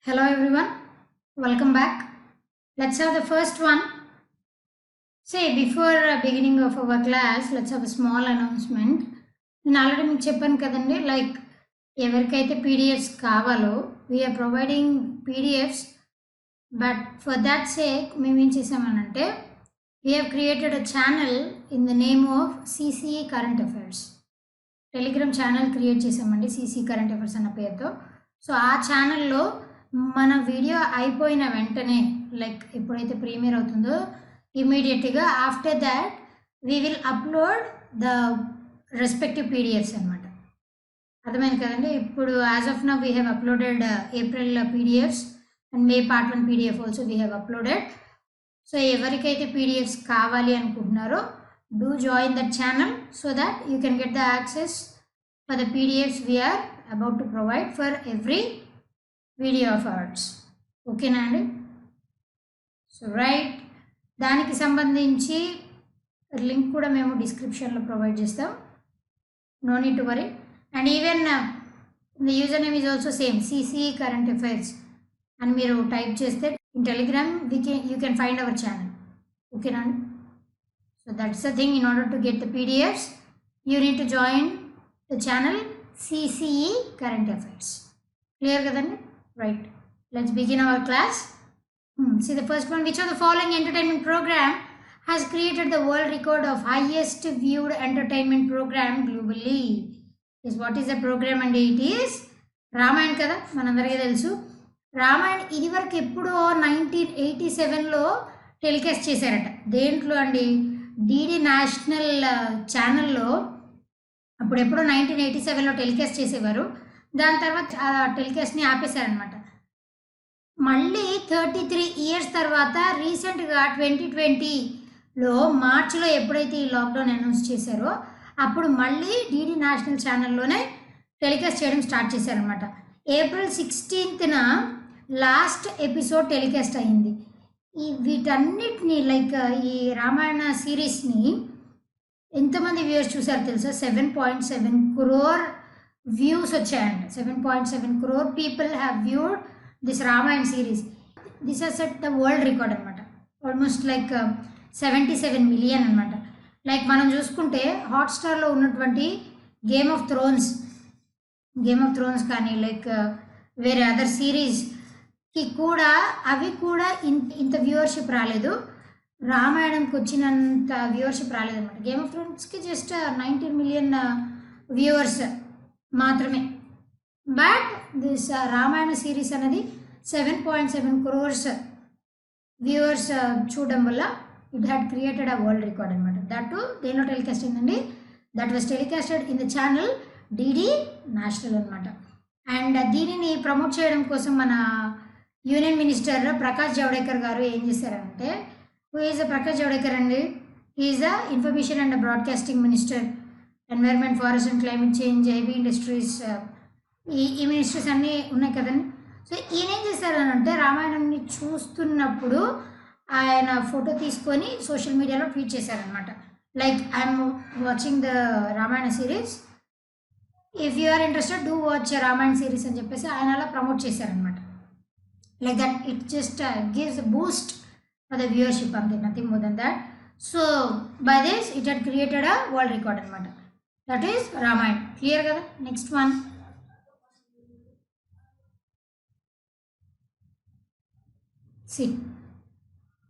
Hello everyone, welcome back. Let's have the first one. Say before beginning of our class, let's have a small announcement. నేను already మీకు చెప్పాను కదండి, like ఎవరికైతే PDFs కావాలో we're providing PDFs, but for that sake మేము ఏం చేసామనంటే we have created a channel in the name of CCE current affairs. Telegram channel create చేసామండి సిసిఈ కరెంట్ అఫైర్స్ అన్న పేరుతో. సో ఆ ఛానల్లో మన వీడియో అయిపోయిన వెంటనే, లైక్ ఎప్పుడైతే ప్రీమియర్ అవుతుందో ఇమీడియట్గా after that we will upload the respective PDFs అనమాట. అర్థమైంది కదండి. ఇప్పుడు as of now we have uploaded April PDFs and May part 1 PDF also we have uploaded. So ఎవరికైతే పీడిఎఫ్స్ కావాలి అనుకుంటున్నారో do join that channel so that you can get the access for the PDFs we're about to provide for every video of ours. ఓకేనా అండి. So right, దానికి సంబంధించి link కూడా మేము డిస్క్రిప్షన్లో ప్రొవైడ్ చేస్తాం. No need to worry. And even the user name is also same, CCE current affairs అని మీరు టైప్ చేస్తే in Telegram you can find our channel. ఓకేనా అండి. So that's the thing. In order to get the PDFs you need to join the channel CCE current affairs. Clear కదండి. Right, let's begin our class. See the first one. Which of the following entertainment program has created the world record of highest viewed entertainment program globally? Yes, what is the program? And it is Ramayana kada manandariki telusu. Ramayana ఇది వరకు ఎప్పుడో 1987లో telecast చేశారట. దేంట్లో అండి, DD national ఛానల్లో అప్పుడు ఎప్పుడో 1987లో telecast చేసేవారు. దాని తర్వాత ఆ టెలికాస్ట్ని ఆపేశారనమాట. మళ్ళీ 33 ఇయర్స్ తర్వాత రీసెంట్గా 2020లో మార్చిలో ఎప్పుడైతే ఈ లాక్డౌన్ అనౌన్స్ చేశారో అప్పుడు మళ్ళీ డిడి నేషనల్ ఛానల్లోనే టెలికాస్ట్ చేయడం స్టార్ట్ చేశారనమాట. ఏప్రిల్ 16న లాస్ట్ ఎపిసోడ్ టెలికాస్ట్ అయ్యింది. వీటన్నిటిని లైక్ ఈ రామాయణ సిరీస్ని ఎంతమంది వ్యూవర్స్ చూసారో తెలుసా? 7.7 crore వ్యూస్ వచ్చాయండి. 7.7 crore people have viewed this Ramayana series. This has set the world record అనమాట. ఆల్మోస్ట్ లైక్ 77 million అనమాట. లైక్ మనం చూసుకుంటే హాట్స్టార్లో ఉన్నటువంటి గేమ్ ఆఫ్ థ్రోన్స్ కానీ లైక్ వేరే అదర్ సిరీస్కి కూడా అవి కూడా ఇంత వ్యూవర్షిప్ రాలేదు. రామాయణంకి వచ్చినంత వ్యూవర్షిప్ రాలేదన్నమాట. గేమ్ ఆఫ్ థ్రోన్స్కి జస్ట్ 19 million వ్యూవర్స్ మాత్రమే. బట్ దిస్ రామాయణ సిరీస్ అనేది 7.7 crores వ్యూవర్స్ చూడడం వల్ల it had created a world record అనమాట. దట్ దేనిలో టెలికాస్ట్ అయిందండి? That was telecasted in the channel DD national అనమాట. అండ్ దీనిని ప్రమోట్ చేయడం కోసం మన యూనియన్ మినిస్టర్ ప్రకాష్ జవడేకర్ గారు ఏం చేశారంటే, హూ ఈజ్ ప్రకాష్ జవడేకర్ అండి? He is the information and broadcasting minister, environment, forest and climate change, heavy industries, ఈ మినిస్ట్రీస్ అన్నీ ఉన్నాయి కదండి. సో ఈయన ఏం చేశారనంటే రామాయణంని చూస్తున్నప్పుడు ఆయన ఫోటో తీసుకొని సోషల్ మీడియాలో ట్వీట్ చేశారనమాట. Like I'm watching the Ramayana series, if you are interested do watch Ramayana series అని చెప్పేసి ఆయన అలా ప్రమోట్ చేశారనమాట. Like that it just gives boost for the viewership, అంతే, nothing more than that. So by this it had created a world record అనమాట. That is Ramayan. Clear కదా. Next one. See,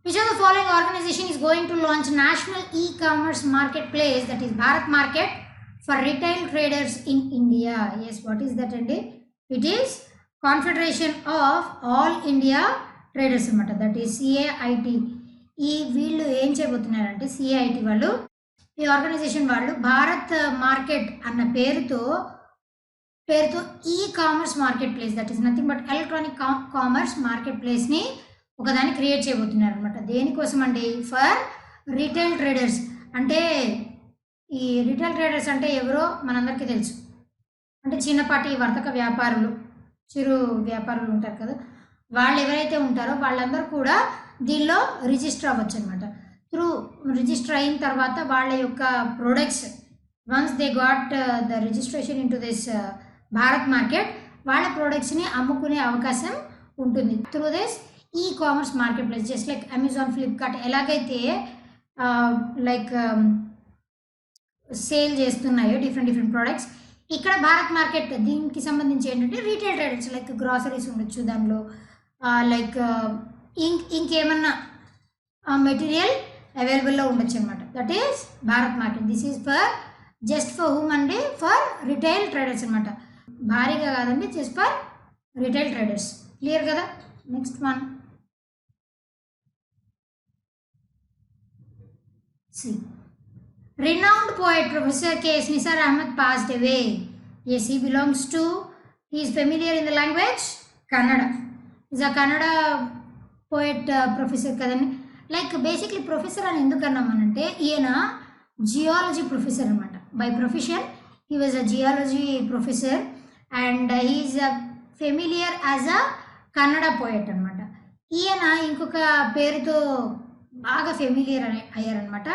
which of the following organization is going to launch national e-commerce marketplace, that is Bharat Market, for retail traders in India? Yes, what is that andi? It is Confederation of All India Traders anamata, that is CAIT. ఈ వీళ్ళు ఏం చేయబోతున్నారంటే CAIT వాళ్ళు, ఈ organisation వాళ్ళు Bharat market అన్న పేరుతో e commerce market place, that is nothing but electronic commerce market ప్లేస్ని ఒకదాన్ని క్రియేట్ చేయబోతున్నారు అనమాట. దేనికోసం అండి? For retail traders. అంటే ఈ రీటైల్ ట్రేడర్స్ అంటే ఎవరో మనందరికీ తెలుసు, అంటే చిన్నపాటి వర్తక వ్యాపారులు, చిరు వ్యాపారులు ఉంటారు కదా, వాళ్ళు ఎవరైతే ఉంటారో వాళ్ళందరూ కూడా దీనిలో రిజిస్టర్ అవ్వచ్చు అనమాట. రిజిస్టర్ అయిన తర్వాత వాళ్ళ యొక్క products, once they got the registration in to this Bharat market, వాళ్ళ ప్రొడక్ట్స్ని అమ్ముకునే అవకాశం ఉంటుంది through this e commerce market place. Just like Amazon, Flipkart ఎలాగైతే లైక్ సేల్ చేస్తున్నాయో డిఫరెంట్ ప్రోడక్ట్స్, ఇక్కడ భారత్ మార్కెట్ దీనికి సంబంధించి ఏంటంటే రీటైల్ ట్రేడర్స్ లైక్ గ్రాసరీస్ ఉండొచ్చు, దానిలో లైక్ ఇంకేమన్నా మెటీరియల్ అవైలబుల్లో ఉండొచ్చు అనమాట. That is Bharat market. This is just for whom అండి, ఫర్ రిటైల్ ట్రేడర్స్ అనమాట. భారీగా కాదండి, just for retail traders. Clear కదా? Next one, see, renowned poet Professor K.S. Nisar Ahmed passed away. Yes, he belongs to, he is familiar in the language Kannada. He is a Kannada poet professor kadani. Like basically professor అని ఎందుకు అన్నామనంటే ఈయన geology professor అనమాట. By profession he was a geology professor and he is familiar as a Kannada poet అనమాట. ఈయన ఇంకొక పేరుతో బాగా familiar అయ్యారనమాట.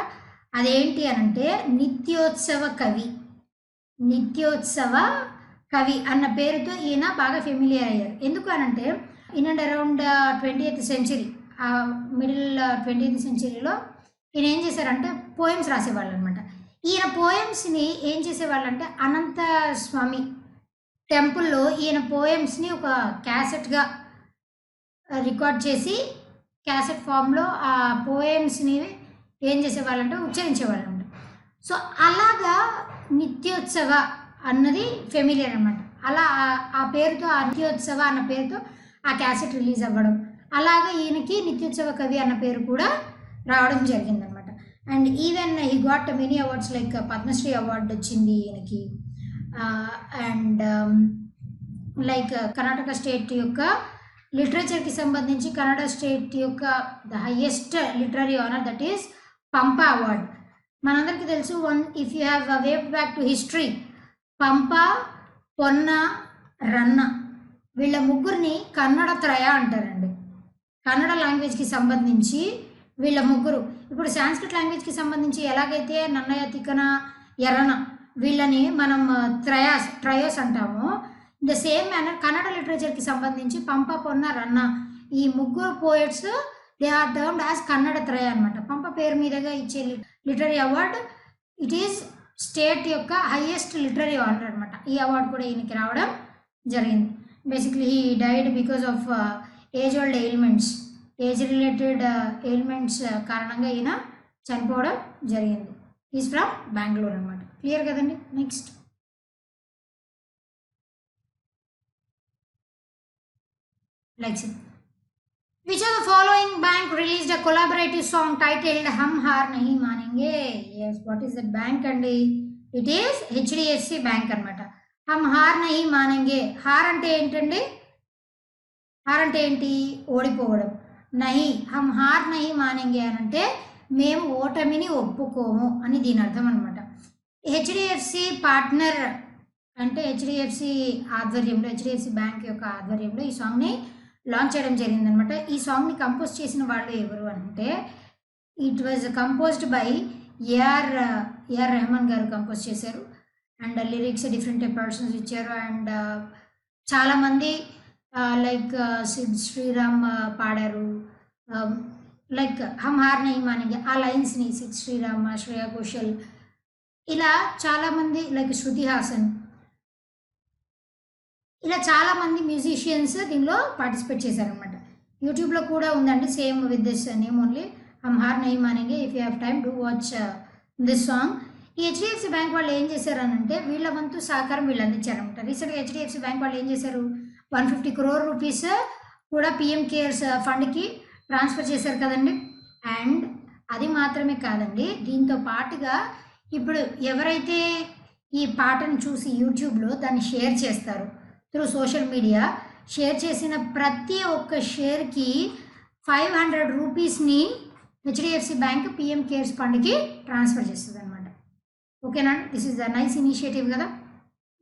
అదేంటి అనంటే నిత్యోత్సవ కవి. నిత్యోత్సవ కవి అన్న పేరుతో ఈయన బాగా ఫెమిలియర్ అయ్యారు. ఎందుకు అనంటే in and around 20th century, middle 20th centuryలో ఈయన ఏం చేశారంటే పోయమ్స్ రాసేవాళ్ళు అనమాట. ఈయన పోయమ్స్ని ఏం చేసేవాళ్ళంటే అనంత స్వామి టెంపుల్లో ఈయన పోయమ్స్ని ఒక క్యాసెట్గా రికార్డ్ చేసి క్యాసెట్ ఫామ్లో ఆ పోయమ్స్ని ఏం చేసేవాళ్ళంటే ఉచ్చరించేవాళ్ళు అనమాట. సో అలాగా నిత్యోత్సవ అన్నది ఫెమిలియర్ అనమాట. అలా ఆ పేరుతో, ఆ నిత్యోత్సవ అన్న పేరుతో ఆ క్యాసెట్ రిలీజ్ అవ్వడం, అలాగా ఈయనకి నిత్యోత్సవ కవి అన్న పేరు కూడా రావడం జరిగిందనమాట. And even he got many awards like Padmashri award వచ్చింది ఈయనకి. అండ్ లైక్ కర్ణాటక స్టేట్ యొక్క లిటరేచర్కి సంబంధించి కన్నడ స్టేట్ యొక్క the highest literary honour, that is Pampa award. మనందరికీ తెలుసు, if you have wave back to history, Pampa, Ponna, రన్న వీళ్ళ ముగ్గురిని కన్నడ త్రయ అంటారండి. కన్నడ లాంగ్వేజ్కి సంబంధించి వీళ్ళ ముగ్గురు. ఇప్పుడు సాంస్క్రిట్ లాంగ్వేజ్కి సంబంధించి ఎలాగైతే నన్నయ, తిక్కన, ఎర్రన వీళ్ళని మనం ట్రయోస్ అంటామో, ద సేమ్ మేనర్ కన్నడ లిటరేచర్కి సంబంధించి పంప, పొన్న, రన్న ఈ ముగ్గురు poets they are termed as Kannada త్రయ అనమాట. పంప పేరు మీదుగా ఇచ్చే literary award, it is state యొక్క హైయెస్ట్ లిటరీ ఆనర్ అనమాట. ఈ అవార్డు కూడా ఈయనకి రావడం జరిగింది. Basically he died because of age old ailments, age related ailments కారణంగా ఈయన చనిపోవడం జరిగింది. ఈజ్ ఫ్రమ్ బెంగళూరు అనమాట. క్లియర్ కదండి? Next, like see, which of the following bank released a collaborative song titled Hum Haar Nahi Manenge? Yes, what is that bank andi? It is HDFC Bank anamata. Hum Haar Nahi Manenge. Haar ante entandi? Haar ante enti? ఓడిపోవడం. నహి, హమ్ hour నహి మానేంగే అని అంటే మేము ఓటమిని ఒప్పుకోము అని దీని అర్థం అనమాట. హెచ్డిఎఫ్సి పార్ట్నర్ అంటే హెచ్డిఎఫ్సి ఆధ్వర్యంలో, హెచ్డిఎఫ్సి బ్యాంక్ యొక్క ఆధ్వర్యంలో ఈ సాంగ్ని లాంచ్ చేయడం జరిగిందనమాట. ఈ సాంగ్ని కంపోజ్ చేసిన వాళ్ళు ఎవరు అంటే, it was composed by A R Rahman గారు కంపోజ్ చేశారు. అండ్ లిరిక్స్ డిఫరెంట్ పర్సన్స్ ఇచ్చారు. అండ్ చాలామంది లైక్ సిద్ శ్రీరామ్ పాడారు. లైక్ హమ్ హార్ నహీ మానేంగే ఆ లైన్స్ని సిద్ శ్రీరామ్, శ్రేయా ఘోషల్ ఇలా చాలామంది, లైక్ శృతి హాసన్, ఇలా చాలామంది మ్యూజిషియన్స్ దీనిలో పార్టిసిపేట్ చేశారనమాట. యూట్యూబ్లో కూడా ఉందండి, same with this name only, హమ్ హార్ నహీ మానేంగే. If you have time do watch this song. ఈ హెచ్డిఎఫ్సి బ్యాంక్ వాళ్ళు ఏం చేశారనంటే వీళ్ళ వంతు సహకారం వీళ్ళు అందించారనమాట. రీసెంట్గా హెచ్డిఎఫ్సి బ్యాంక్ వాళ్ళు ఏం చేశారు, 150 crore rupees కూడా పిఎం కేర్స్ ఫండ్కి ట్రాన్స్ఫర్ చేశారు కదండి. అండ్ అది మాత్రమే కాదండి, దీంతో పాటుగా ఇప్పుడు ఎవరైతే ఈ పాటను చూసి యూట్యూబ్లో దాన్ని షేర్ చేస్తారు త్రూ సోషల్ మీడియా, షేర్ చేసిన ప్రతి ఒక్క షేర్కి 500 రూపీస్ని హెచ్డిఎఫ్సి బ్యాంక్ పిఎం కేర్స్ ఫండ్కి ట్రాన్స్ఫర్ చేస్తుంది అనమాట. ఓకేనా? This is the nice initiative కదా.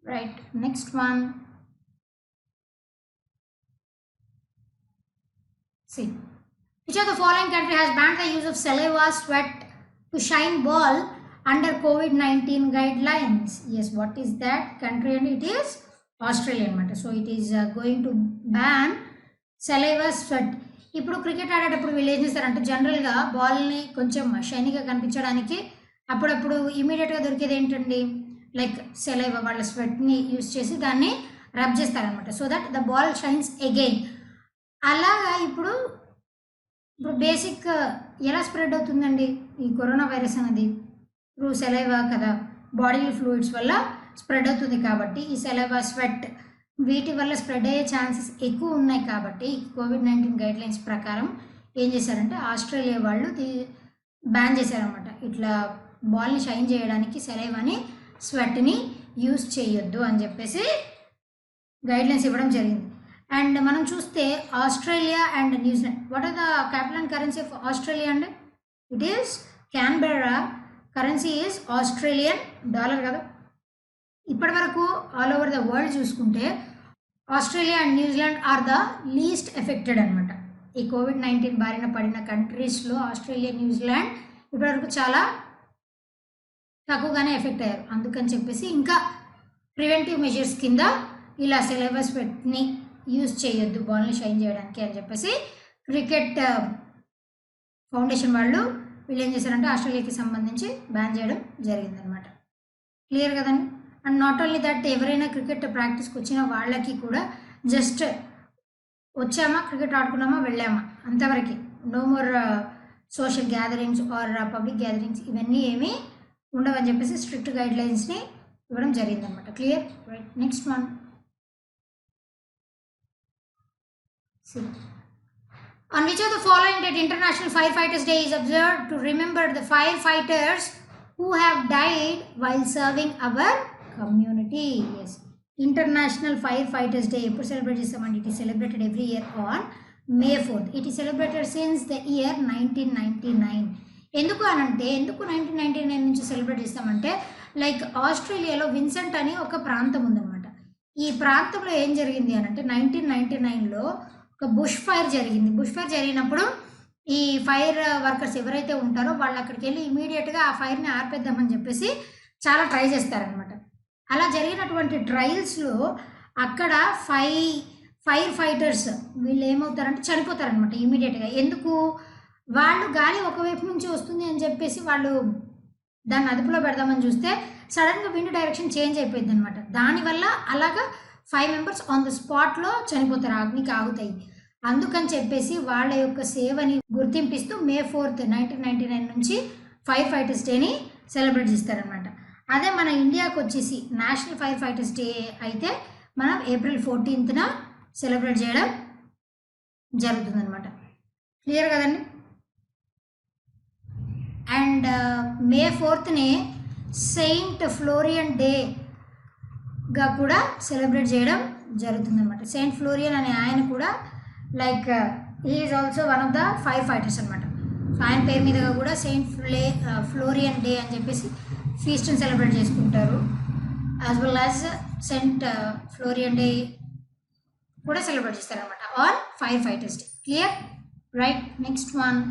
Right, next one. See, which of the following country has banned the use of saliva, sweat to shine ball under COVID-19 guidelines? Yes, what is that country? And it is Australia. So it is going to ban saliva, sweat. ఇప్పుడు cricket ఆడేటప్పుడు వీళ్ళు ఏం చేస్తారంటే జనరల్గా బాల్ని కొంచెం షైనీగా కనిపించడానికి అప్పుడప్పుడు ఇమీడియట్గా దొరికేది ఏంటండి, లైక్ సెలైవా, వాళ్ళ స్వెట్ని యూస్ చేసి దాన్ని రబ్ చేస్తారనమాట, so that the ball shines again. అలాగా ఇప్పుడు బేసిక్ ఎలా స్ప్రెడ్ అవుతుందండి ఈ కరోనా వైరస్ అనేది? త్రూ సెలైవా కదా, బాడీ ఫ్లూయిడ్స్ వల్ల స్ప్రెడ్ అవుతుంది. కాబట్టి ఈ సెలైవా, స్వెట్ వీటి వల్ల స్ప్రెడ్ అయ్యే ఛాన్సెస్ ఎక్కువ ఉన్నాయి. కాబట్టి కోవిడ్-19 గైడ్లైన్స్ ప్రకారం ఏం చేశారంటే ఆస్ట్రేలియా వాళ్ళు బ్యాన్ చేశారనమాట. ఇట్లా బాల్ని షైన్ చేయడానికి సెలైవాని, స్వెట్ని యూస్ చేయొద్దు అని చెప్పేసి గైడ్లైన్స్ ఇవ్వడం జరిగింది. అండ్ మనం చూస్తే Australia and New Zealand, what are the capital and currency of Australia అండి? It is Canberra. Currency is Australian dollar కదా. ఇప్పటి వరకు ఆల్ ఓవర్ ద వరల్డ్ చూసుకుంటే Australia and New Zealand are the least affected అనమాట. ఈ కోవిడ్-19 బారిన పడిన కంట్రీస్లో ఆస్ట్రేలియా, న్యూజిలాండ్ ఇప్పటివరకు చాలా తక్కువగానే ఎఫెక్ట్ అయ్యారు. అందుకని చెప్పేసి ఇంకా ప్రివెంటివ్ మెజర్స్ కింద ఇలా సెలైవా, స్వెట్ని యూజ్ చేయొద్దు బాల్ని షైన్ చేయడానికి అని చెప్పేసి క్రికెట్ ఫౌండేషన్ వాళ్ళు ఏం చేశారంటే ఆస్ట్రేలియాకి సంబంధించి బ్యాన్ చేయడం జరిగిందనమాట. క్లియర్ కదండి. అండ్ నాట్ ఓన్లీ దట్, ఎవరైనా క్రికెట్ ప్రాక్టీస్కి వచ్చిన వాళ్ళకి కూడా జస్ట్ వచ్చామా, క్రికెట్ ఆడుకున్నామా, వెళ్ళామా, అంతవరకు. No more social gatherings or public gatherings ఇవన్నీ ఏమీ ఉండవని చెప్పేసి స్ట్రిక్ట్ గైడ్లైన్స్ని ఇవ్వడం జరిగిందనమాట. Clear? Right. Next one. On which of the following date International Firefighters Day is observed to remember the firefighters who have died while serving our community? Yes. International Firefighters Day eppadu celebrate chestamante? It is celebrated every year on May 4th. It is celebrated since the year 1999. ఎందుకు అనంటే, ఎందుకు 1999 నుంచి celebrate చేస్తామంటే, like ఆస్ట్రేలియాలో Vincent అని ఒక ప్రాంతం ఉందన్నమాట. ఈ ప్రాంతంలో ఏం జరిగింది అనంటే 1999లో ఒక బుష్ ఫైర్ జరిగింది. బుష్ ఫైర్ జరిగినప్పుడు ఈ ఫైర్ వర్కర్స్ ఎవరైతే ఉంటారో వాళ్ళు అక్కడికి వెళ్ళి ఇమీడియట్గా ఆ ఫైర్ని ఆర్పేద్దామని చెప్పేసి చాలా ట్రై చేస్తారనమాట. అలా జరిగినటువంటి ట్రయల్స్లో అక్కడ ఫైర్ ఫైటర్స్ వీళ్ళు ఏమవుతారంటే చనిపోతారనమాట ఇమీడియట్గా. ఎందుకు? వాళ్ళు గాలి ఒకవైపు నుంచి వస్తుంది అని చెప్పేసి వాళ్ళు దాన్ని అదుపులో పెడదామని చూస్తే సడన్గా విండ్ డైరెక్షన్ చేంజ్ అయిపోయింది అనమాట. దానివల్ల అలాగా 5 మెంబర్స్ ఆన్ ద స్పాట్లో చనిపోతారు, అగ్నికి ఆగుతాయి. అందుకని చెప్పేసి వాళ్ళ యొక్క సేవని గుర్తింపిస్తూ May 4th 1999 నుంచి ఫైర్ ఫైటర్స్ డేని సెలబ్రేట్ చేస్తారనమాట. అదే మన ఇండియాకి వచ్చేసి నేషనల్ ఫైర్ ఫైటర్స్ డే అయితే మనం April 14th సెలబ్రేట్ చేయడం జరుగుతుందనమాట. క్లియర్ కదండి. And May 4th Saint Florian డేగా కూడా సెలబ్రేట్ చేయడం జరుగుతుందన్నమాట. సెయింట్ ఫ్లోరియన్ అనే ఆయన కూడా like he is also one of the fire fighters అనమాట. సో ఆయన పేరు మీదుగా కూడా సెయింట్ ఫ్లోరియన్ డే అని చెప్పేసి ఫీస్ట్ని సెలబ్రేట్ చేసుకుంటారు. As well as Saint Florian day కూడా సెలబ్రేట్ చేస్తారనమాట on fire fighters day. Clear? Right. Next one.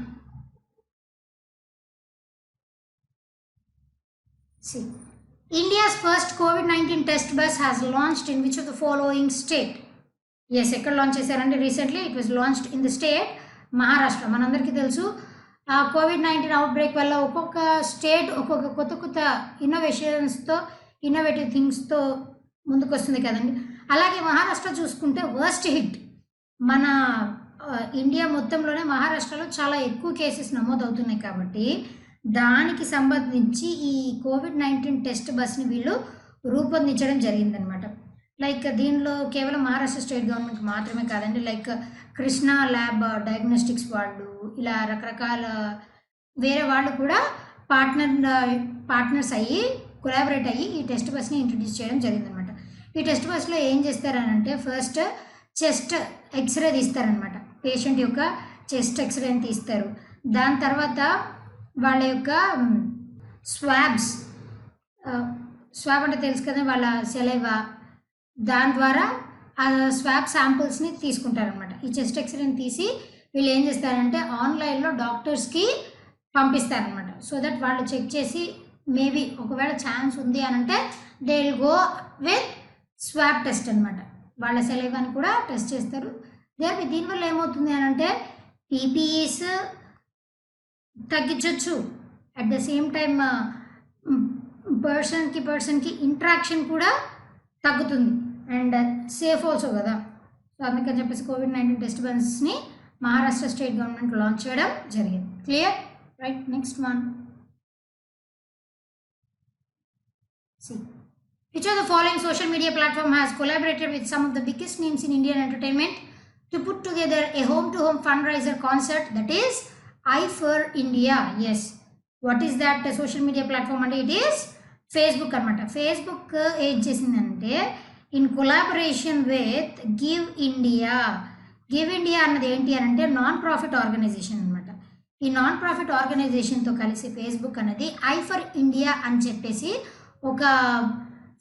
See, India's first COVID-19 test bus has launched in which of the following state? Yes, ఎక్కడ launch చేశారంటే recently it was launched in the state Maharashtra. మనందరికీ తెలుసు COVID-19 out break వల్ల ఒక్కొక్క state ఒక్కొక్క కొత్త ఇన్నోవేషన్స్తో, innovative థింగ్స్తో ముందుకు వస్తుంది కదండి. అలాగే మహారాష్ట్ర చూసుకుంటే వర్స్ట్ హిట్. మన ఇండియా మొత్తంలోనే మహారాష్ట్రలో చాలా ఎక్కువ కేసెస్ నమోదవుతున్నాయి. కాబట్టి దానికి సంబంధించి ఈ కోవిడ్-19 టెస్ట్ బస్ని వీళ్ళు రూపొందించడం జరిగిందనమాట. లైక్ దీనిలో కేవలం మహారాష్ట్ర స్టేట్ గవర్నమెంట్ మాత్రమే కాదండి, లైక్ కృష్ణా ల్యాబ్ డయాగ్నోస్టిక్స్ వాళ్ళు, ఇలా రకరకాల వేరే వాళ్ళు కూడా పార్ట్నర్స్ అయ్యి కొలాబరేట్ అయ్యి ఈ టెస్ట్ బస్ని ఇంట్రడ్యూస్ చేయడం జరిగిందనమాట. ఈ టెస్ట్ బస్లో ఏం చేస్తారనంటే ఫస్ట్ చెస్ట్ ఎక్స్రే తీస్తారనమాట. పేషెంట్ యొక్క చెస్ట్ ఎక్స్రేని తీస్తారు. దాని తర్వాత వాళ్ళ యొక్క స్వాబ్ అంటే తెలుసు కదా, వాళ్ళ సెలైవా, దాని ద్వారా ఆ స్వాబ్ శాంపుల్స్ని తీసుకుంటారనమాట. ఈ చెస్ట్ ఎక్స్రేని తీసి వీళ్ళు ఏం చేస్తారంటే ఆన్లైన్లో డాక్టర్స్కి పంపిస్తారనమాట. సో దట్ వాళ్ళు చెక్ చేసి మేబీ ఒకవేళ ఛాన్స్ ఉంది అని అంటే they will go with swab test అనమాట. వాళ్ళ సెలైవాని కూడా టెస్ట్ చేస్తారు. దీనివల్ల ఏమవుతుంది అని అంటే పీపీఈస్ తగ్గించవచ్చు, అట్ ద సేమ్ టైమ్ పర్సన్కి ఇంట్రాక్షన్ కూడా తగ్గుతుంది అండ్ సేఫ్ ఆల్సో కదా. సో అందుకని చెప్పేసి COVID-19 డిస్టర్బెన్స్ని మహారాష్ట్ర స్టేట్ గవర్నమెంట్ లాంచ్ చేయడం జరిగింది. Clear? Right. Next one. See, which of the following social media platform has collaborated with some of the biggest names in Indian entertainment to put together a home-to-home fundraiser concert, that is I for India? Yes. What is that social media platform? And it is Facebook anamata. Facebook ఏం చేసిందంటే in collaboration with give India. Give India అన్నది ఏంటి అని అంటే non profit organisation అనమాట. ఈ non profit ఆర్గనైజేషన్తో కలిసి Facebook అనేది ఐ ఫర్ ఇండియా అని చెప్పేసి ఒక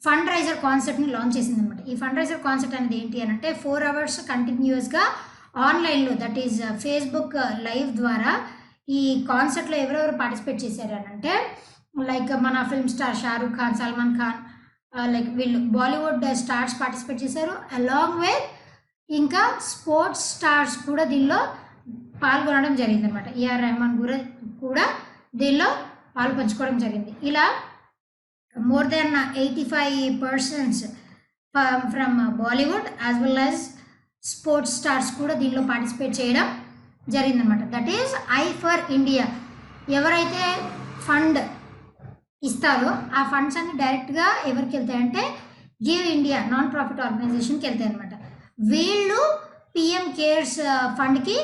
ఫండ్ రైజర్ కాన్సెప్ట్ని లాంచ్ చేసింది అనమాట. ఈ ఫండ్ రైజర్ కాన్సెప్ట్ అనేది ఏంటి అని అంటే 4 hours కంటిన్యూస్గా ఆన్లైన్లో, దట్ ఈజ్ ఫేస్బుక్ లైవ్ ద్వారా ఈ కాన్సెప్ట్లో ఎవరెవరు పార్టిసిపేట్ చేశారు అని అంటే లైక్ మన film star Shahrukh Khan, Salman Khan, like వీళ్ళు బాలీవుడ్ స్టార్స్ పార్టిసిపేట్ చేశారు. అలాంగ్ విత్ ఇంకా స్పోర్ట్స్ స్టార్స్ కూడా దీనిలో పాల్గొనడం జరిగింది అనమాట. ఏఆర్ రెహమాన్ కూడా దీనిలో పాలు పంచుకోవడం జరిగింది. ఇలా more than 85 persons from Bollywood as well as sports stars కూడా దీనిలో పార్టిసిపేట్ చేయడం జరిగిందనమాట. That is I for India. ఎవరైతే ఫండ్ ఇస్తారో ఆ ఫండ్స్ అన్ని డైరెక్ట్గా ఎవరికి వెళ్తాయంటే గివ్ ఇండియా నాన్ ప్రాఫిట్ ఆర్గనైజేషన్కి వెళ్తాయి అనమాట. వీళ్ళు పిఎం కేర్స్ ఫండ్కి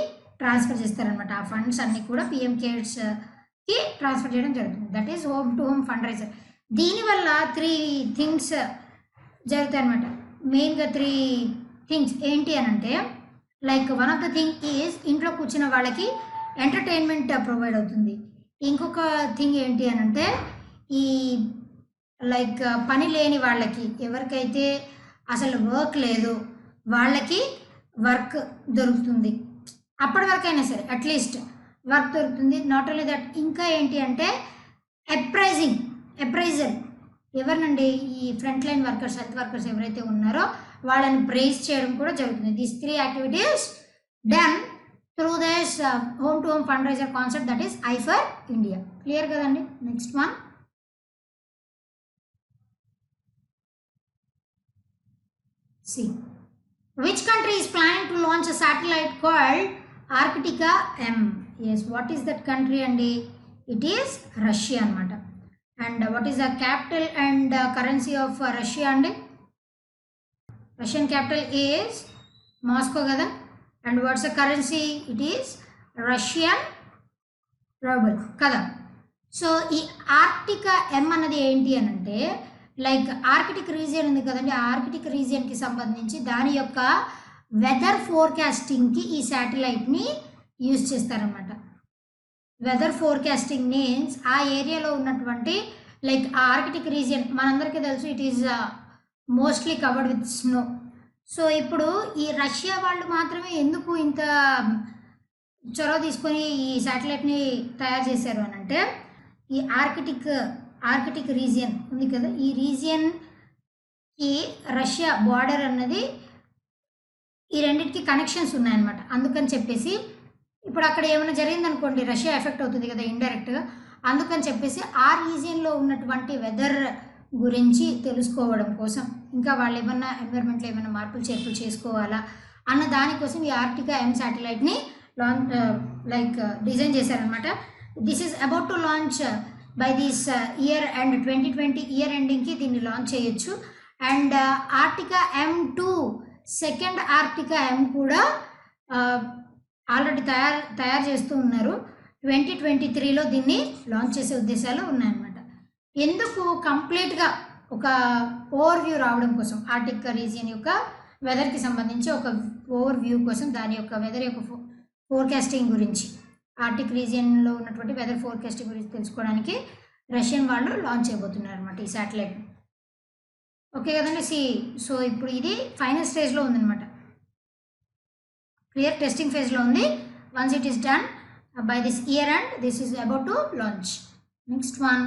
ట్రాన్స్ఫర్ చేస్తారనమాట. ఆ ఫండ్స్ అన్నీ కూడా పిఎం కేర్స్కి ట్రాన్స్ఫర్ చేయడం జరుగుతుంది. That is home to home fund raiser. దీనివల్ల 3 things జరుగుతాయి అనమాట. మెయిన్గా 3 things ఏంటి అని అంటే like one of the thing is ఇంట్లో కూర్చున్న వాళ్ళకి ఎంటర్టైన్మెంట్ ప్రొవైడ్ అవుతుంది. ఇంకొక థింగ్ ఏంటి అని అంటే ఈ లైక్ పని లేని వాళ్ళకి, ఎవరికైతే అసలు వర్క్ లేదు వాళ్ళకి వర్క్ దొరుకుతుంది. అప్పటి వరకు అయినా సరే అట్లీస్ట్ వర్క్ దొరుకుతుంది. నాట్ ఓన్లీ దట్, ఇంకా ఏంటి అంటే అప్రైజల్ ఎవరినండి, ఈ front line workers, health workers ఎవరైతే ఉన్నారో వాళ్ళని ప్రైజ్ చేయడం కూడా జరుగుతుంది. These 3 activities done through this home to home fund raiser concept, that is I for India. Clear కదండి? Next one. See, which country is planning to launch a satellite called Arctica M? Yes, what is that country? And it is Russia anamata. And what is the capital and currency of Russia? And Russian capital is Moscow kada. And what's the currency? It is Russian ruble kada. So ఈ Arktika M అన్నది ఏంటి అని అంటే like Arctic region ఉంది కదండి, ఆ Arctic రీజియన్కి సంబంధించి దాని యొక్క వెదర్ ఫోర్కాస్టింగ్కి ఈ శాటిలైట్ని యూజ్ చేస్తారన్నమాట. వెదర్ ఫోర్కాస్టింగ్ మీన్స్ ఆ ఏరియాలో ఉన్నటువంటి లైక్ ఆ ఆర్కిటిక్ రీజియన్ మనందరికీ తెలుసు it is mostly covered with snow. So ఇప్పుడు ఈ రష్యా వాళ్ళు మాత్రమే ఎందుకు ఇంత చొరవ తీసుకొని ఈ శాటిలైట్ని తయారు చేశారు అని అంటే ఈ ఆర్కిటిక్ రీజియన్ ఉంది కదా, ఈ రీజియన్కి రష్యా బార్డర్ అన్నది ఈ రెండింటికి కనెక్షన్స్ ఉన్నాయన్నమాట. అందుకని చెప్పేసి ఇప్పుడు అక్కడ ఏమైనా జరిగిందనుకోండి రష్యా ఎఫెక్ట్ అవుతుంది కదా ఇండైరెక్ట్గా. అందుకని చెప్పేసి ఆ రీజియన్లో ఉన్నటువంటి వెదర్ గురించి తెలుసుకోవడం కోసం, ఇంకా వాళ్ళు ఏమన్నా ఎన్విరాన్మెంట్లో ఏమైనా మార్పులు చేర్పులు చేసుకోవాలా అన్న దానికోసం ఈ ఆర్క్టికా M శాటిలైట్ని లైక్ డిజైన్ చేశారనమాట. This is about to launch by this year and 2020 year ఎండింగ్కి దీన్ని లాంచ్ చేయొచ్చు. And Arktika M2 second Arktika M కూడా ఆల్రెడీ తయారు చేస్తూ ఉన్నారు. 2023లో దీన్ని లాంచ్ చేసే ఉద్దేశాలు ఉన్నాయన్నమాట. ఎందుకు కంప్లీట్గా ఒక ఓవర్ వ్యూ రావడం కోసం, ఆర్క్టిక్ రీజియన్ యొక్క వెదర్కి సంబంధించి ఒక ఓవర్ వ్యూ కోసం, దాని యొక్క వెదర్ యొక్క ఫోర్కాస్టింగ్ గురించి, ఆర్క్టిక్ రీజియన్లో ఉన్నటువంటి వెదర్ ఫోర్కాస్టింగ్ గురించి తెలుసుకోవడానికి రష్యన్ వాళ్ళు లాంచ్ చేయబోతున్నారు అనమాట ఈ శాటిలైట్. ఓకే కదండి. సో ఇప్పుడు ఇది ఫైనల్ స్టేజ్లో ఉందన్నమాట. క్లియర్, టెస్టింగ్ ఫేజ్లో ఉంది. Once it is done by this year and this is about to launch. Next one.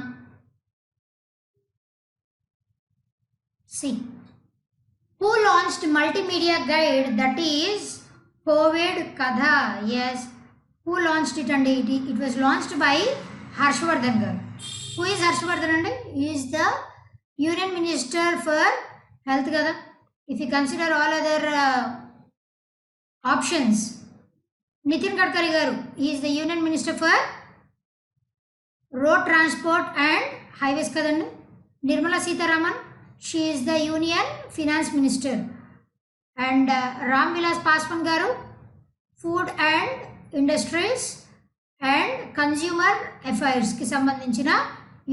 See, who launched multimedia guide that is covid కథ. ఎస్, హూ లాంచ్డ్ ఇట్ అండి? It was launched by Harshvardhan గారు. Who is Harshvardhan అండి? Is the union minister for health కదా. If you consider all other options, Nitin Gadkari గారు is the union minister for road transport and highways కదండి. Nirmala Sitharaman, she is the union finance minister. And Ram Vilas Paswan గారు food and industries and consumer అఫైర్స్కి సంబంధించిన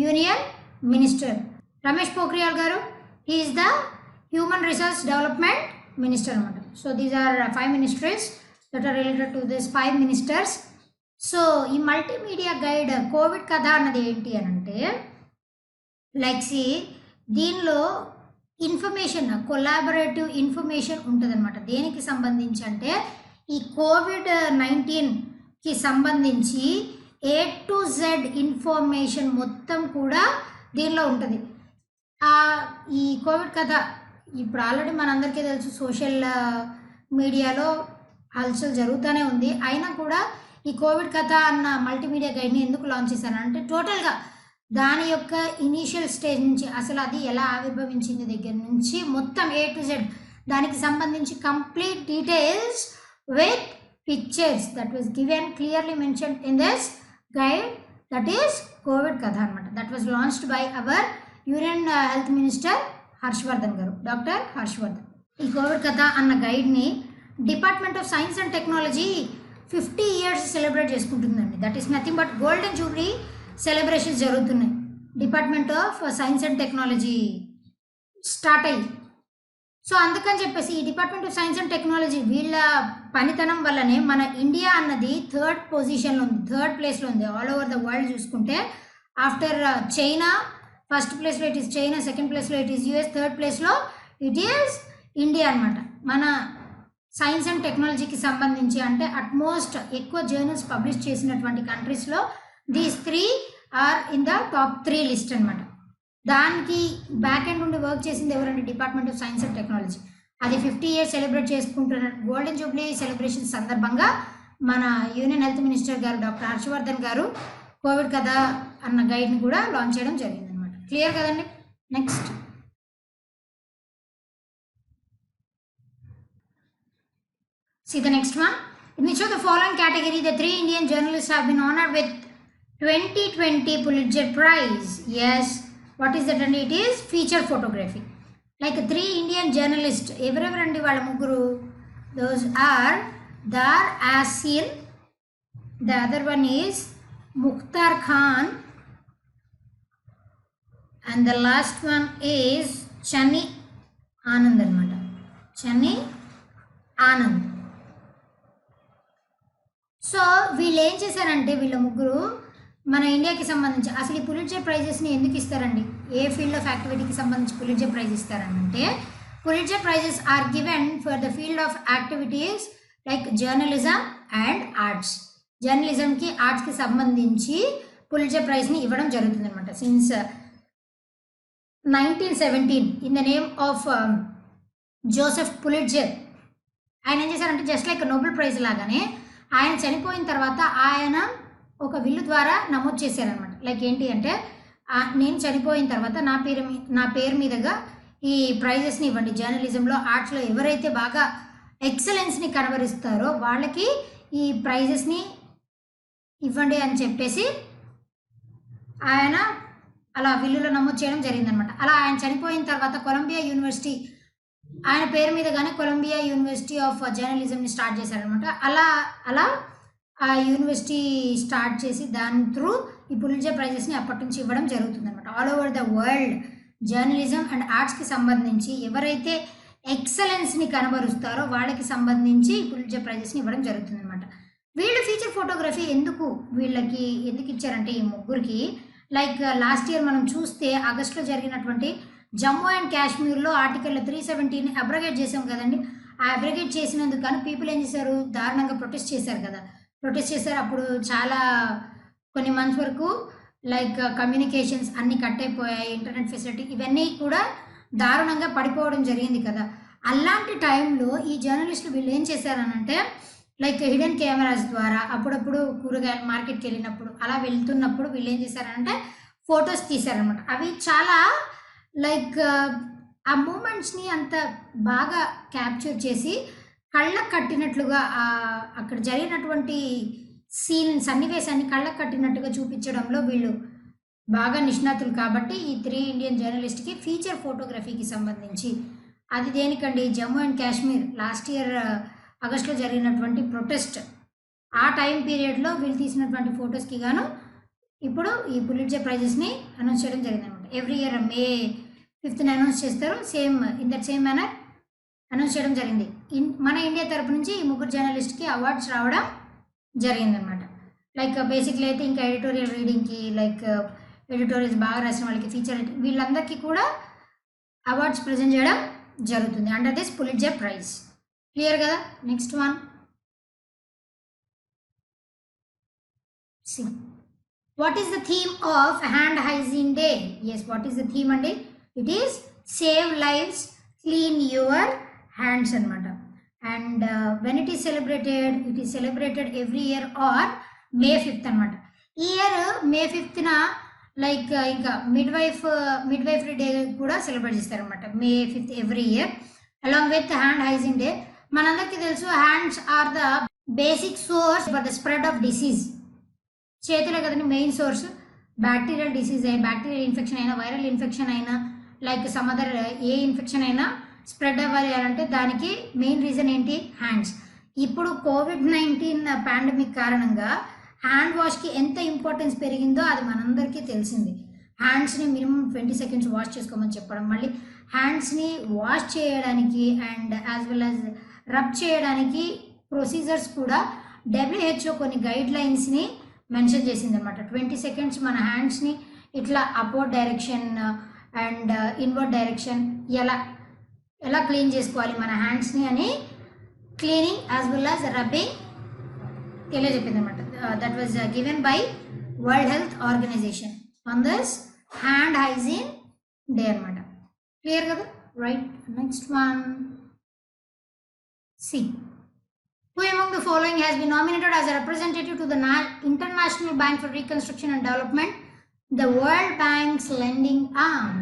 union minister. Ramesh Pokhriyal గారు, he is the human resource development minister అనమాట. So these are 5 ministries that are related to this 5 ministers. So ఈ multimedia guide covid కథ అన్నది ఏంటి అని అంటే, లైక్ సి దీనిలో ఇన్ఫర్మేషన్, కొలాబరేటివ్ ఇన్ఫర్మేషన్ ఉంటుంది అనమాట. దేనికి సంబంధించి అంటే ఈ కోవిడ్-19కి సంబంధించి A to Z ఇన్ఫర్మేషన్ మొత్తం కూడా దీనిలో ఉంటుంది. ఈ కోవిడ్ కథ ఇప్పుడు ఆల్రెడీ మనందరికీ తెలుసు, సోషల్ మీడియాలో హల్చల్ జరుగుతూనే ఉంది. అయినా కూడా ఈ కోవిడ్ కథ అన్న మల్టీమీడియా గైడ్ని ఎందుకు లాంచ్ చేశారంటే, టోటల్గా దాని యొక్క ఇనీషియల్ స్టేజ్ నుంచి అసలు అది ఎలా ఆవిర్భవించింది దగ్గర నుంచి మొత్తం A to Z దానికి సంబంధించి complete details with pictures that was given clearly mention in this guide, that is covid కథ అనమాట. That was launched by our union health minister Harshvardhan గారు, డాక్టర్ హర్షవర్ధన్. ఈ కోవిడ్ కథ అన్న గైడ్ని department of science and technology 50 years celebrate చేసుకుంటుందండి. That is nothing but golden jubilee celebrations జరుగుతున్నాయి department of science and technology start అయ్యి. సో అందుకని చెప్పేసి ఈ department of science and technology వీళ్ళ పనితనం వల్లనే మన ఇండియా అన్నది 3rd పొజిషన్లో ఉంది, 3rd ప్లేస్లో ఉంది ఆల్ ఓవర్ ద వరల్డ్ చూసుకుంటే. ఆఫ్టర్ చైనా, ఫస్ట్ ప్లేస్లో ఇట్ ఈస్ చైనా, సెకండ్ ప్లేస్లో ఇట్ ఈస్ US, 3rd ప్లేస్లో ఇట్ ఈస్ ఇండియా అనమాట. మన సైన్స్ అండ్ టెక్నాలజీకి సంబంధించి అంటే అట్మోస్ట్ ఎక్కువ జర్నల్స్ పబ్లిష్ చేసినటువంటి కంట్రీస్లో these 3 are in the top 3 list అనమాట. దానికి బ్యాక్ ఎండ్ నుండి వర్క్ చేసింది ఎవరంటే department of science and technology. అది 50 years సెలబ్రేట్ చేసుకుంటున్న గోల్డెన్ జూబ్లీ సెలబ్రేషన్ సందర్భంగా మన యూనియన్ హెల్త్ మినిస్టర్ గారు డాక్టర్ హర్షవర్ధన్ గారు కోవిడ్ కథ అన్న గైడ్ని కూడా లాంచ్ చేయడం జరిగింది అనమాట. క్లియర్ కదండి. Next, see the next one. In which of the following category the 3 Indian journalists have been honored with 2020 Pulitzer Prize? Yes, what is that? And it is feature photography. Like 3 Indian journalists, everyone వాళ్ళ ముగ్గురు, those are Dar Asil, the other one is Mukhtar Khan, and the last one is Chani Anand anamata. Chani Anand. So వీళ్ళు ఏం చేశారంటే వీళ్ళ ముగ్గురు మన ఇండియాకి సంబంధించి అసలు ఈ పులిట్జర్ ప్రైజెస్ని ఎందుకు ఇస్తారండి, ఏ ఫీల్డ్ ఆఫ్ యాక్టివిటీకి సంబంధించి పులిట్జర్ ప్రైజ్ ఇస్తారంటే, Pulitzer prizes are given for the field of activities like journalism and arts. జర్నలిజంకి ఆర్ట్స్కి సంబంధించి పులిట్జర్ ప్రైజ్ని ఇవ్వడం జరుగుతుంది అనమాట. Since 1917 in the name of Joseph Pulitzer. ఆయన ఏం చేశారంటే జస్ట్ లైక్ నోబెల్ ప్రైజ్ లాగానే ఆయన చనిపోయిన తర్వాత ఆయన ఒక విల్లు ద్వారా నమోదు చేశారనమాట. లైక్ ఏంటి అంటే, నేను చనిపోయిన తర్వాత నా పేరు మీదుగా ఈ ప్రైజెస్ని ఇవ్వండి, జర్నలిజంలో ఆర్ట్స్లో ఎవరైతే బాగా ఎక్సలెన్స్ని కనబరుస్తారో వాళ్ళకి ఈ ప్రైజెస్ని ఇవ్వండి అని చెప్పేసి ఆయన అలా విల్లులో నమోదు చేయడం జరిగిందనమాట. అలా ఆయన చనిపోయిన తర్వాత కొలంబియా యూనివర్సిటీ ఆయన పేరు మీదగానే కొలంబియా యూనివర్సిటీ ఆఫ్ జర్నలిజంని స్టార్ట్ చేశారనమాట. అలా ఆ యూనివర్సిటీ స్టార్ట్ చేసి దాని త్రూ ఈ పులిట్జర్ ప్రైజెస్ని అప్పటి నుంచి ఇవ్వడం జరుగుతుందన్నమాట. All over the world journalism and ఆర్ట్స్కి సంబంధించి ఎవరైతే ఎక్సలెన్స్ని కనబరుస్తారో వాళ్ళకి సంబంధించి పులిట్జర్ ప్రైజెస్ని ఇవ్వడం జరుగుతుందన్నమాట. వీళ్ళు ఫీచర్ ఫోటోగ్రఫీ వీళ్ళకి ఎందుకు ఇచ్చారంటే ఈ ముగ్గురికి, లైక్ లాస్ట్ ఇయర్ మనం చూస్తే ఆగస్టులో జరిగినటువంటి జమ్మూ అండ్ కాశ్మీర్లో ఆర్టికల్ 370ని అబ్రగేట్ చేసాం కదండి. ఆ అబ్రగేట్ చేసినందుకు కానీ పీపుల్ ఏం చేశారు, దారుణంగా ప్రొటెస్ట్ చేశారు కదా. ప్రొటెస్ట్ చేశారు. అప్పుడు చాలా కొన్ని మంత్స్ వరకు లైక్ కమ్యూనికేషన్స్ అన్నీ కట్ అయిపోయాయి, ఇంటర్నెట్ ఫెసిలిటీ ఇవన్నీ కూడా దారుణంగా పడిపోవడం జరిగింది కదా. అలాంటి టైంలో ఈ జర్నలిస్టులు వీళ్ళు ఏం చేశారనంటే లైక్ హిడెన్ కెమెరాస్ ద్వారా అప్పుడప్పుడు కూరగాయల మార్కెట్కి వెళ్ళినప్పుడు అలా వెళ్తున్నప్పుడు వీళ్ళు ఏం చేశారంటే ఫొటోస్ తీశారనమాట. అవి చాలా లైక్ ఆ మూమెంట్స్ని అంత బాగా క్యాప్చర్ చేసి కళ్ళకు కట్టినట్లుగా అక్కడ జరిగినటువంటి సన్నివేశాన్ని కళ్ళకు కట్టినట్టుగా చూపించడంలో వీళ్ళు బాగా నిష్ణాతులు. కాబట్టి ఈ 3 ఇండియన్ జర్నలిస్ట్కి ఫీచర్ ఫోటోగ్రఫీకి సంబంధించి అది దేనికండి, Jammu and Kashmir last year ఆగస్టులో జరిగినటువంటి ప్రొటెస్ట్ ఆ టైం పీరియడ్లో వీళ్ళు తీసినటువంటి ఫొటోస్కి గాను ఇప్పుడు ఈ పులిట్జర్ ప్రైజెస్ని అనౌన్స్ చేయడం జరిగిందనమాట. Every year May 5th announce చేస్తారు. Same in that same manner announce చేయడం జరిగింది. మన ఇండియా తరపు నుంచి ఈ 3 జర్నలిస్ట్కి అవార్డ్స్ రావడం జరిగిందనమాట. లైక్ బేసిక్లీ అయితే ఇంకా ఎడిటోరియల్ రీడింగ్కి లైక్ ఎడిటోరియల్స్ బాగా రాసిన వాళ్ళకి ఫీచర్ వీళ్ళందరికీ కూడా అవార్డ్స్ ప్రజెంట్ చేయడం జరుగుతుంది under this Pulitzer prize. Clear కదా? Next one see what is the theme of hand hygiene day? Yes, what is the theme అండి? It is save lives clean your hands అనమాట. And when it is celebrated every year are May 5th అనమాట. ఈ year May 5th like ఇంకా midwifery day కూడా celebrate చేస్తారనమాట. May 5th every year along with hand hygiene day. మనందరికీ తెలుసు hands are the basic source for the spread of disease. చేతులే కదండి main source. Bacterial disease bacterial infection అయినా viral infection అయినా like some other ఏ infection అయినా spread అవ్వాలి అంటే దానికి మెయిన్ రీజన్ ఏంటి? హ్యాండ్స్. ఇప్పుడు COVID-19 పాండమిక్ కారణంగా హ్యాండ్ వాష్కి ఎంత ఇంపార్టెన్స్ పెరిగిందో అది మనందరికీ తెలిసింది. హ్యాండ్స్ని మినిమం 20 seconds వాష్ చేసుకోమని చెప్పడం, మళ్ళీ హ్యాండ్స్ని వాష్ చేయడానికి and as well as rub చేయడానికి ప్రొసీజర్స్ కూడా WHO కొన్ని గైడ్ లైన్స్ని మెన్షన్ చేసింది అనమాట. 20 seconds మన హ్యాండ్స్ని ఇట్లా upward direction and inward direction ఎలా క్లీన్ చేసుకోవాలి మన హ్యాండ్స్ని అని cleaning as well as rubbing తెలియజెప్పింది అనమాట. That was given by world health organization on this hand hygiene day అనమాట. క్లియర్ కదా? Right. Next one see Who among the following has been nominated as a representative to the International Bank for Reconstruction and Development, the World Bank's lending arm?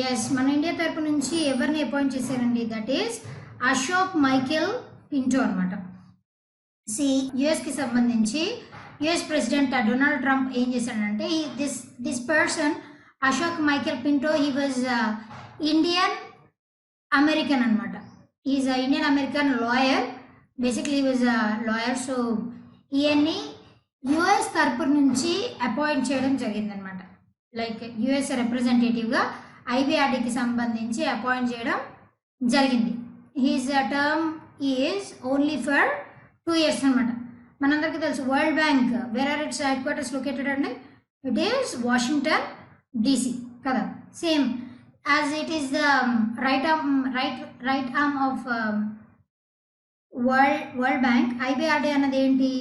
Yes, మన India తరపు నుంచి ఎవరిని appoint చేశారండి? That is Ashok Michael Pinto అనమాట. యుఎస్కి సంబంధించి US president Donald Trump ఏం చేశాడంటే this person Ashok Michael Pinto he was Indian American అనమాట. Is Indian American lawyer. Basically he was lawyer. So ఈయన్ని యుఎస్ తరపు నుంచి అపాయింట్ చేయడం జరిగిందనమాట. లైక్ యుఎస్ రిప్రజెంటేటివ్గా ఐబిఆర్డీకి సంబంధించి అపాయింట్ చేయడం జరిగింది. His term is only for 2 years అనమాట. మనందరికీ తెలుసు world bank where are its headquarters located అండి? ఇట్ ఈస్ వాషింగ్టన్ DC కదా. Same as it is the right arm of world bank. IBRD అన్నది ఏంటి?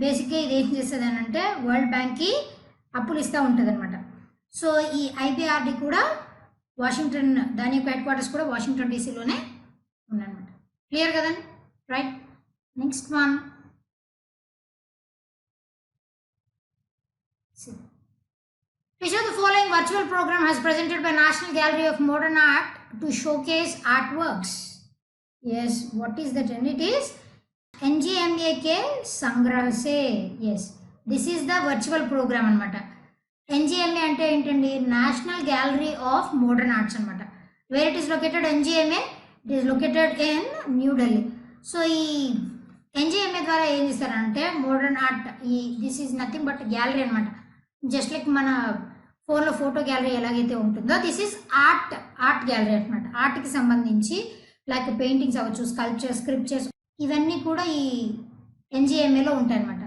బేసిక్గా ఇది ఏం చేస్తుంది అని అంటే వరల్డ్ బ్యాంక్కి అప్పులు ఇస్తూ ఉంటుంది అనమాట. సో ఈ ఐబిఆర్డీ కూడా వాషింగ్టన్, దాని యొక్క హెడ్ క్వార్టర్స్ కూడా వాషింగ్టన్ DCలోనే ఉన్నాయన్నమాట. క్లియర్ కదండి? Right. Next one which of the following virtual program has presented by National Gallery of Modern Art to showcase artworks? Yes, what is that? And it is NGMAK Sangrah Se. Yes, this is the virtual program అనమాట. NGMA అంటే ఏంటండి? National gallery of modern arts అనమాట. Where it is located? NGMA it is located in New Delhi. So ఈ NGMA ద్వారా ఏం చేస్తారంటే modern art, this is nothing but gallery అనమాట. Just like మన ఫోన్లో ఫోటో గ్యాలరీ ఎలాగైతే ఉంటుందో దిస్ ఈజ్ ఆర్ట్ గ్యాలరీ అనమాట. ఆర్ట్కి సంబంధించి లైక్ పెయింటింగ్స్ అవ్వచ్చు, స్కల్ప్చర్స్, స్క్రిప్చర్స్ ఇవన్నీ కూడా ఈ NGMAలో ఉంటాయి అనమాట.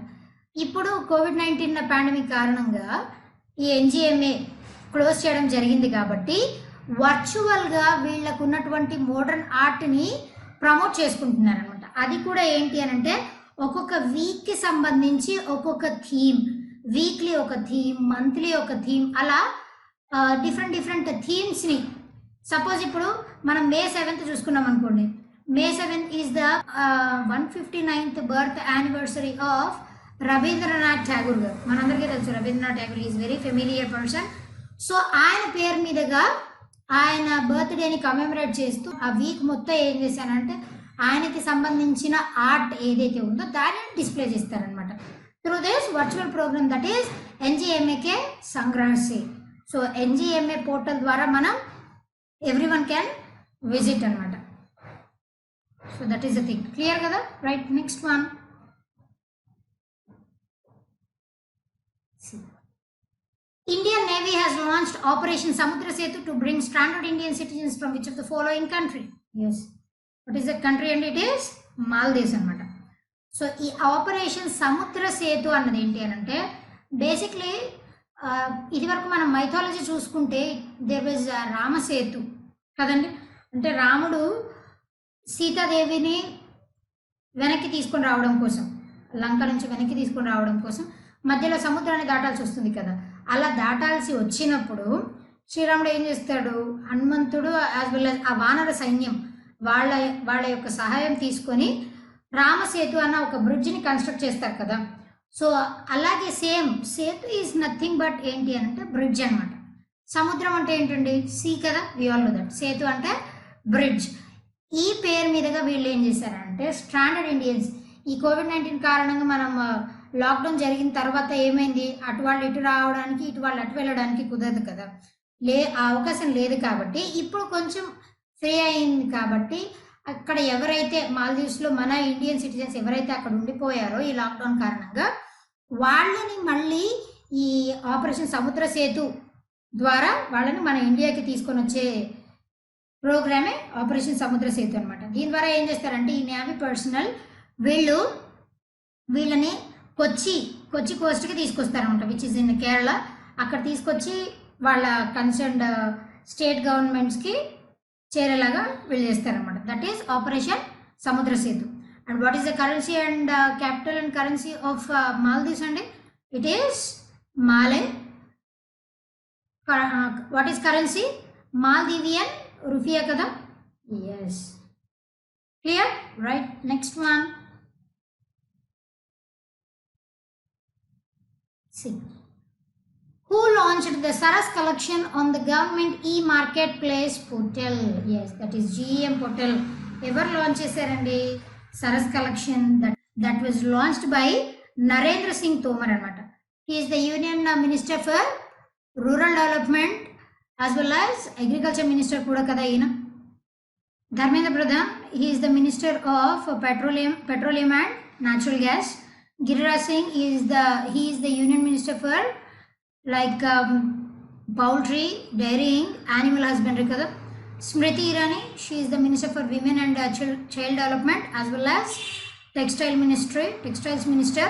ఇప్పుడు COVID-19 పాండమిక్ కారణంగా ఈ NGMA క్లోజ్ చేయడం జరిగింది కాబట్టి వర్చువల్గా వీళ్ళకు ఉన్నటువంటి మోడర్న్ ఆర్ట్ని ప్రమోట్ చేసుకుంటున్నారు అనమాట. అది కూడా ఏంటి అని అంటే ఒక్కొక్క వీక్కి సంబంధించి ఒక్కొక్క థీమ్, వీక్లీ ఒక థీమ్, మంత్లీ ఒక థీమ్, అలా డిఫరెంట్ థీమ్స్ని సపోజ్ ఇప్పుడు మనం మే 7th చూసుకున్నాం అనుకోండి. May 7th is the 159th birth anniversary of Rabindranath Tagore గారు. మనందరికీ తెలుసు Rabindranath Tagore is very familiar person. So ఆయన పేరు మీదుగా ఆయన బర్త్డేని కమెమరేట్ చేస్తూ ఆ వీక్ మొత్తం ఏం చేశానంటే ఆయనకి సంబంధించిన ఆర్ట్ ఏదైతే ఉందో దానిని డిస్ప్లే చేస్తారనమాట through this virtual program, that is ఎన్జిఎంఏకే సంగ్రహసి. సో ఎన్జిఎంఏ పోర్టల్ ద్వారా మనం ఎవ్రీవన్ క్యాన్ విజిట్ అనమాట. So that is the thing. Clear కదా? Right. Next one. Indian Navy has launched Operation Samudra Setu to bring stranded Indian citizens from which of the following country? Yes. What is that country? And it is Maldives అనమాట. So ఈ operation Samudra Setu అన్నది ఏంటి అని అంటే basically ఇది వరకు మనం mythology చూసుకుంటే దేర్ వాజ్ రామసేతు కదండి. అంటే రాముడు సీతాదేవిని వెనక్కి తీసుకొని రావడం కోసం, లంక నుంచి వెనక్కి తీసుకొని రావడం కోసం మధ్యలో సముద్రాన్ని దాటాల్సి వస్తుంది కదా. అలా దాటాల్సి వచ్చినప్పుడు శ్రీరాముడు ఏం చేస్తాడు, హనుమంతుడు యాజ్ వెల్ యాజ్ ఆ వానర సైన్యం వాళ్ళ యొక్క సహాయం తీసుకొని రామసేతు అన్న ఒక బ్రిడ్జ్ని కన్స్ట్రక్ట్ చేస్తారు కదా. సో అలాగే same Setu is nothing but ఏంటి అంటే బ్రిడ్జ్ అనమాట. సముద్రం అంటే ఏంటండి? సీ కదా, we all know that. Setu అంటే బ్రిడ్జ్. ఈ పేరు మీదుగా వీళ్ళు ఏం చేశారంటే స్ట్రాండెడ్ ఇండియన్స్, ఈ కోవిడ్-19 కారణంగా మనం లాక్డౌన్ జరిగిన తర్వాత ఏమైంది, అటు వాళ్ళు ఇటు రావడానికి ఇటు వాళ్ళు అటు వెళ్ళడానికి కుదరదు కదా, ఆ అవకాశం లేదు. కాబట్టి ఇప్పుడు కొంచెం ఫ్రీ అయింది కాబట్టి అక్కడ ఎవరైతే మాల్దీవ్స్లో మన ఇండియన్ సిటిజన్స్ ఎవరైతే అక్కడ ఉండిపోయారో ఈ లాక్డౌన్ కారణంగా వాళ్ళని మళ్ళీ ఈ ఆపరేషన్ సముద్ర సేతు ద్వారా వాళ్ళని మన ఇండియాకి తీసుకొని వచ్చే ప్రోగ్రామే ఆపరేషన్ సముద్ర సేతు అనమాట. దీని ద్వారా ఏం చేస్తారంటే ఈ నేవీ పర్సనల్ వీళ్ళని కొచ్చి కోస్ట్కి తీసుకొస్తారనమాట, విచ్ ఇస్ ఇన్ కేరళ. అక్కడ తీసుకొచ్చి వాళ్ళ కన్సర్న్డ్ స్టేట్ గవర్నమెంట్స్కి చేరేలాగా వీళ్ళు చేస్తారనమాట. That is operation Samudra Setu. And what is the currency and capital and currency of Maldives అండి? It is Male. What is currency? Maldivian rufiyaa కదా. Yes, clear, right. Next one. See, who launched the Saras collection on the government e-marketplace portal? Yes, that is GEM portal. Ever launch chesarandi Saras collection? That was launched by Narendra Singh Tomar anamata. He is the Union Minister for Rural Development as well as Agriculture Minister kuda kada ina. Dharmendra Pradhan, he is the Minister of Petroleum and Natural Gas. Giriraj Singh he is the Union Minister for like poultry, dairying, animal husbandry kada. Smriti Irani, she is the Minister for Women and Child Development as well as Textiles Minister.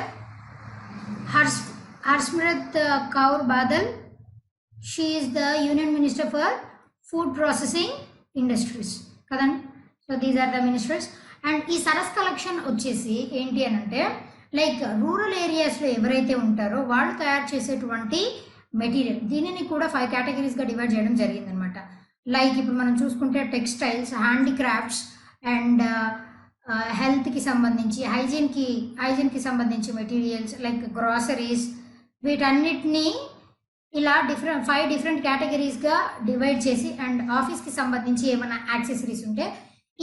Harsimrat Kaur Badal, she is the Union Minister for Food Processing Industries kadan. So these are the ministers. And ee Saras collection వచ్చేసి ఏంటి అని అంటే like rural ఏరియాస్లో ఎవరైతే ఉంటారో వాళ్ళు తయారు చేసేటువంటి మెటీరియల్, దీనిని కూడా 5 కేటగిరీస్గా డివైడ్ చేయడం జరిగిందనమాట. లైక్ ఇప్పుడు మనం చూసుకుంటే టెక్స్టైల్స్, హ్యాండీక్రాఫ్ట్స్ అండ్ హెల్త్కి సంబంధించి హైజీన్కి సంబంధించి మెటీరియల్స్ లైక్ గ్రాసరీస్, వీటన్నిటినీ ఇలా 5 డిఫరెంట్ కేటగిరీస్గా డివైడ్ చేసి అండ్ ఆఫీస్కి సంబంధించి ఏమైనా యాక్సెసరీస్ ఉంటే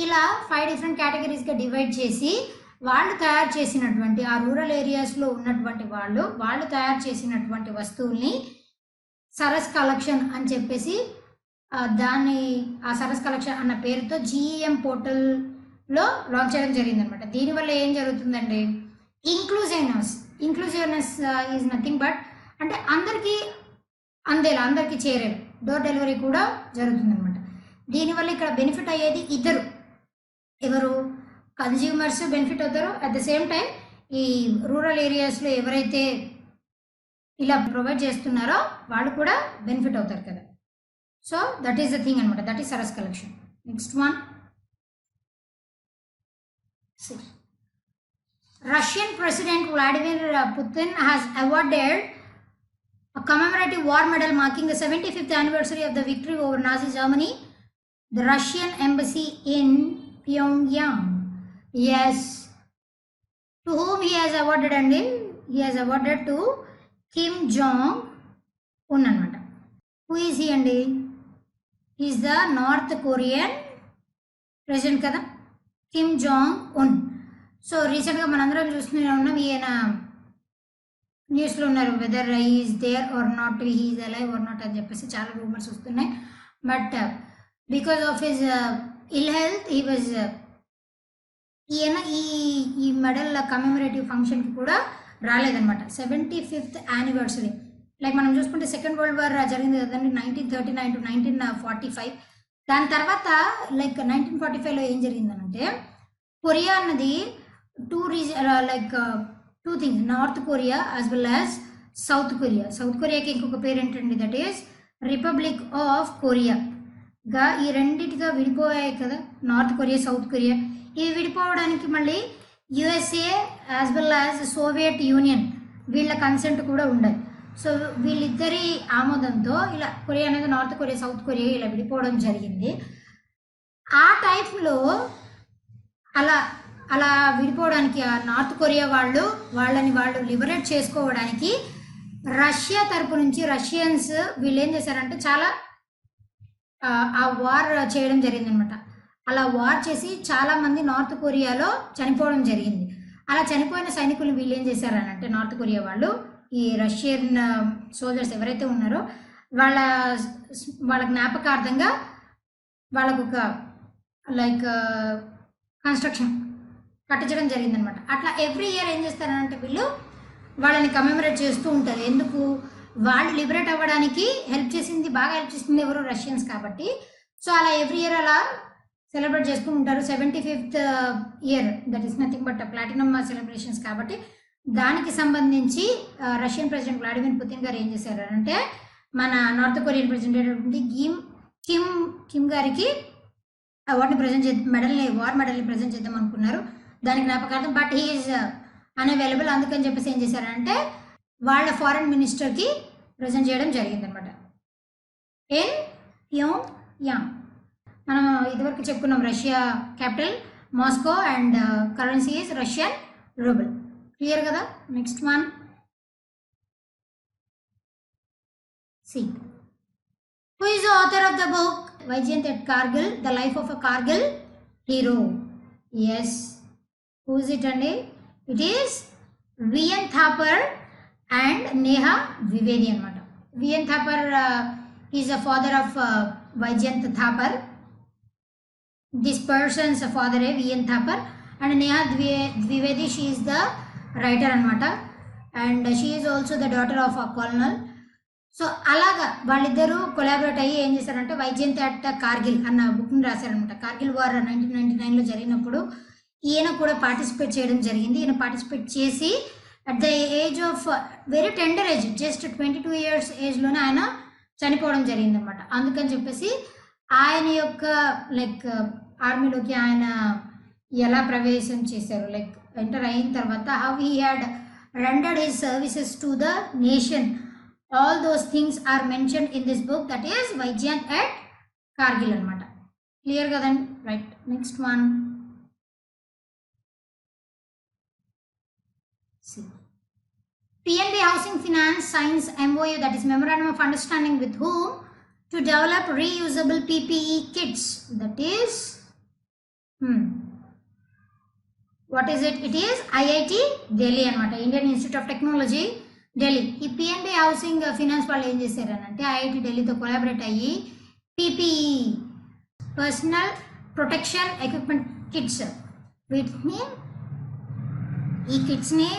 ఇలా 5 డిఫరెంట్ కేటగిరీస్గా డివైడ్ చేసి వాళ్ళు తయారు చేసినటువంటి ఆ రూరల్ ఏరియాస్లో ఉన్నటువంటి వాళ్ళు తయారు చేసినటువంటి వస్తువుల్ని సరస్ కలెక్షన్ అని చెప్పేసి ఆ సరస్ కలెక్షన్ అన్న పేరుతో GEM పోర్టల్లో లాంచ్ చేయడం జరిగిందనమాట. దీనివల్ల ఏం జరుగుతుందండి, ఇంక్లూజివ్నెస్ ఈజ్ నథింగ్ బట్ అంటే అందరికీ అందరికీ చేరేవి, డోర్ డెలివరీ కూడా జరుగుతుందనమాట. దీనివల్ల ఇక్కడ బెనిఫిట్ అయ్యేది ఇద్దరు, ఎవరు? కన్జ్యూమర్స్ బెనిఫిట్ అవుతారు, అట్ ద సేమ్ టైం ఈ రూరల్ ఏరియాస్లో ఎవరైతే ఇలా ప్రొవైడ్ చేస్తున్నారో వాళ్ళు కూడా బెనిఫిట్ అవుతారు కదా. So that is the thing అనమాట, that is Saras collection. Next one. Russian President Vladimir Putin has awarded a commemorative war medal marking the 75th anniversary of the victory over Nazi Germany the Russian embassy in Pyongyang. Yes. To whom he has awarded అండి? He has awarded to Kim Jong-un అన్నమాట. Who is he అండి? He is the North Korean president కదా, Kim Jong Un. So రీసెంట్గా మనందరం చూస్తూనే ఉన్నాం, ఈయన న్యూస్లో ఉన్నారు, whether is there or not, he's alive or not అని చెప్పేసి చాలా రూమర్స్ వస్తున్నాయి. But because of his ill health he was, ఈయన ఈ మెడల్ కమెమరేటివ్ ఫంక్షన్కి కూడా రాలేదన్నమాట. 75th anniversary. లైక్ మనం చూసుకుంటే సెకండ్ వరల్డ్ వార్ జరిగింది కదండి, 1939 to 1945. దాని తర్వాత లైక్ 1945లో ఏం జరిగిందనంటే, కొరియా అన్నది two things, north Korea as well as south Korea. South కొరియాకి ఇంకొక పేరు ఏంటండి, దట్ ఈస్ రిపబ్లిక్ ఆఫ్ కొరియాగా ఈ రెండింటిగా విడిపోయాయి కదా, నార్త్ కొరియా సౌత్ కొరియా. ఇవి విడిపోవడానికి మళ్ళీ USA as well as Soviet union వీళ్ళ కన్సెంట్ కూడా ఉండాలి. సో వీళ్ళిద్దరి ఆమోదంతో ఇలా కొరియా అనేది నార్త్ కొరియా సౌత్ కొరియా ఇలా విడిపోవడం జరిగింది. ఆ టైంలో అలా విడిపోవడానికి ఆ నార్త్ కొరియా వాళ్ళని లిబరేట్ చేసుకోవడానికి రష్యా తరపు నుంచి రష్యన్స్ వీళ్ళు ఏం చేశారంటే చాలా ఆ వార్ చేయడం జరిగింది అనమాట. అలా వార్ చేసి చాలామంది నార్త్ కొరియాలో చనిపోవడం జరిగింది. అలా చనిపోయిన సైనికులు వీళ్ళు ఏం చేశారనంటే, నార్త్ కొరియా వాళ్ళు ఈ రష్యన్ సోల్జర్స్ ఎవరైతే ఉన్నారో వాళ్ళ జ్ఞాపకార్థంగా వాళ్ళకు ఒక లైక్ కన్స్ట్రక్షన్ కట్టించడం జరిగిందనమాట. అట్లా ఎవ్రీ ఇయర్ ఏం చేస్తారంటే వీళ్ళు వాళ్ళని కమెమరేట్ చేస్తూ ఉంటారు. ఎందుకు? వాళ్ళు లిబరేట్ అవ్వడానికి బాగా హెల్ప్ చేసింది ఎవరు? రష్యన్స్ కాబట్టి. సో అలా ఎవ్రీ ఇయర్ అలా సెలబ్రేట్ చేసుకుని ఉంటారు. 75th year, that is nothing but platinum celebrations కాబట్టి దానికి సంబంధించి రష్యన్ ప్రెసిడెంట్ వ్లాడిమిర్ పుతిన్ గారు ఏం చేశారు అంటే, మన నార్త్ కొరియన్ ప్రెసిడెంట్ అయినటువంటి కిమ్ గారికి అవార్డుని ప్రజెంట్ వార్ మెడల్ని ప్రజెంట్ చేద్దాం అనుకున్నారు దానికి జ్ఞాపకార్థం. But he's unavailable. అందుకని చెప్పేసి ఏం చేశారంటే వాళ్ళ ఫారెన్ మినిస్టర్కి ప్రజెంట్ చేయడం జరిగిందనమాట. In Pyongyang. మనం ఇదివరకు చెప్పుకున్నాం, Russia capital Moscow and currency is Russian rouble. Clear కదా? Next one, see who is the author of the book Vijyant at Kargil, the life of a Kargil hero? Yes, who is it అండి? It is V N Thapar and Neha Dwivedi అనమాట. V N Thapar is the father of Vijyant Thapar. This person's father is V.N. Thapar and Neha Dwivedi, she is the writer anamata, and she is also the daughter of a colonel. So అలాగా వాళ్ళిద్దరూ collaborate అయ్యి ఏం చేశారంటే Baijayant at Kargil అన్న బుక్ని రాశారనమాట. Kargil war 1999లో జరిగినప్పుడు ఈయన కూడా పార్టిసిపేట్ చేయడం జరిగింది. ఈయన పార్టిసిపేట్ చేసి at the age of very tender age, just 22 years ఏజ్లోనే ఆయన చనిపోవడం జరిగిందనమాట. అందుకని చెప్పేసి ఆయన యొక్క లైక్ ఆర్మీలోకి ఆయన ఎలా ప్రవేశం చేశారు, లైక్ ఎంటర్ అయిన తర్వాత how he had rendered his services to the nation, all those things are mentioned in this book, that is Vijyant at Kargil అనమాట. క్లియర్ కదండి? Right. Next one, PNB Housing Finance signs MOU, that is Memorandum of Understanding, with whom? To develop reusable PPE kits. That is, what is it? It is IIT Delhi anamata, Indian Institute of Technology Delhi. ఈ PNB housing finance వాళ్ళు ఏం చేశారనంటే IIT ఢిల్లీతో collaborate అయ్యి PPE, personal protection equipment kits, వీటిని ఈ కిట్స్ని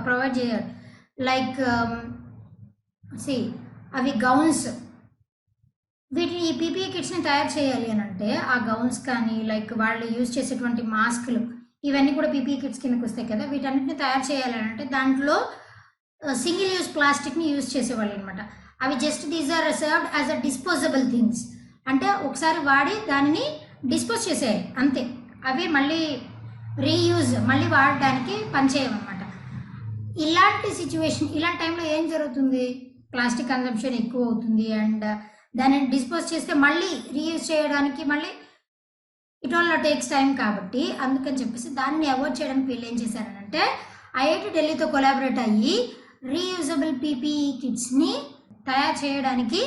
provide చేయాలి. లైక్ అవి గౌన్స్, వీటిని ఈ పీపీఈ కిట్స్ని తయారు చేయాలి అని అంటే ఆ గౌన్స్ కానీ లైక్ వాళ్ళు యూజ్ చేసేటువంటి మాస్కులు ఇవన్నీ కూడా పీపీఈ కిట్స్ కిందకి వస్తాయి కదా. వీటన్నిటిని తయారు చేయాలి అని అంటే దాంట్లో సింగిల్ యూజ్ ప్లాస్టిక్ని యూజ్ చేసేవాళ్ళు అనమాట. అవి just these are served as a disposable things, అంటే ఒకసారి వాడి దానిని డిస్పోజ్ చేసేయాలి అంతే. అవి మళ్ళీ రీయూజ్, మళ్ళీ వాడడానికి పనిచేయమన్నమాట. ఇలాంటి సిచ్యువేషన్, ఇలాంటి టైంలో ఏం జరుగుతుంది? ప్లాస్టిక్ కన్జంప్షన్ ఎక్కువ అవుతుంది అండ్ దాన్ని డిస్పోజ్ చేస్తే మళ్ళీ రీయూజ్ చేయడానికి మళ్ళీ ఇట్ ఆల్ టేక్స్ టైం కాబట్టి అందుకని చెప్పేసి దాన్ని అవాయిడ్ చేయడానికి వీళ్ళు ఏం చేశారనంటే ఐఐటి ఢిల్లీతో కొలాబరేట్ అయ్యి రీయూజబుల్ పీపీఈ కిట్స్ని తయారు చేయడానికి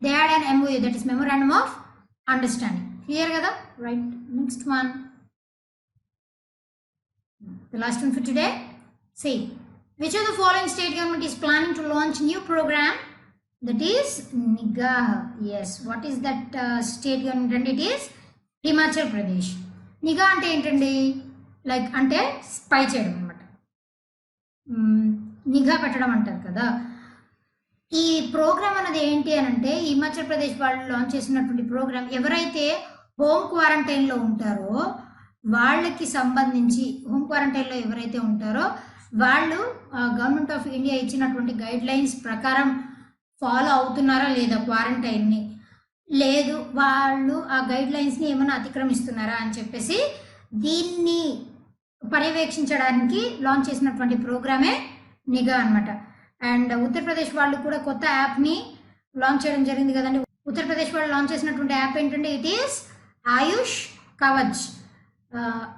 they had an MOU, that is memorandum of understanding. Clear కదా? Right. Next one, the last one for today. See, which of the following state government is planning to launch new program? That is NIGA. Yes, what is that state government? And it is Himachal Pradesh. NIGA అంటే ఏంటండి? Like అంటే spy చేయడం అనమాట, నిఘా పెట్టడం అంటారు కదా. ఈ ప్రోగ్రామ్ అనేది ఏంటి అని అంటే హిమాచల్ ప్రదేశ్ వాళ్ళు లాంచ్ చేసినటువంటి ప్రోగ్రామ్, ఎవరైతే హోమ్ క్వారంటైన్లో ఉంటారో వాళ్ళకి సంబంధించి, హోమ్ క్వారంటైన్లో ఎవరైతే ఉంటారో వాళ్ళు గవర్నమెంట్ ఆఫ్ ఇండియా ఇచ్చినటువంటి గైడ్ లైన్స్ ప్రకారం ఫాలో అవుతున్నారా లేదా క్వారంటైన్ని, లేదు వాళ్ళు ఆ గైడ్ లైన్స్ని ఏమైనా అతిక్రమిస్తున్నారా అని చెప్పేసి దీన్ని పర్యవేక్షించడానికి లాంచ్ చేసినటువంటి ప్రోగ్రామే నిఘా అనమాట. అండ్ ఉత్తరప్రదేశ్ వాళ్ళు కూడా కొత్త యాప్ని లాంచ్ చేయడం జరిగింది కదండి. ఉత్తరప్రదేశ్ వాళ్ళు లాంచ్ చేసినటువంటి యాప్ ఏంటంటే it is Ayush Kavach.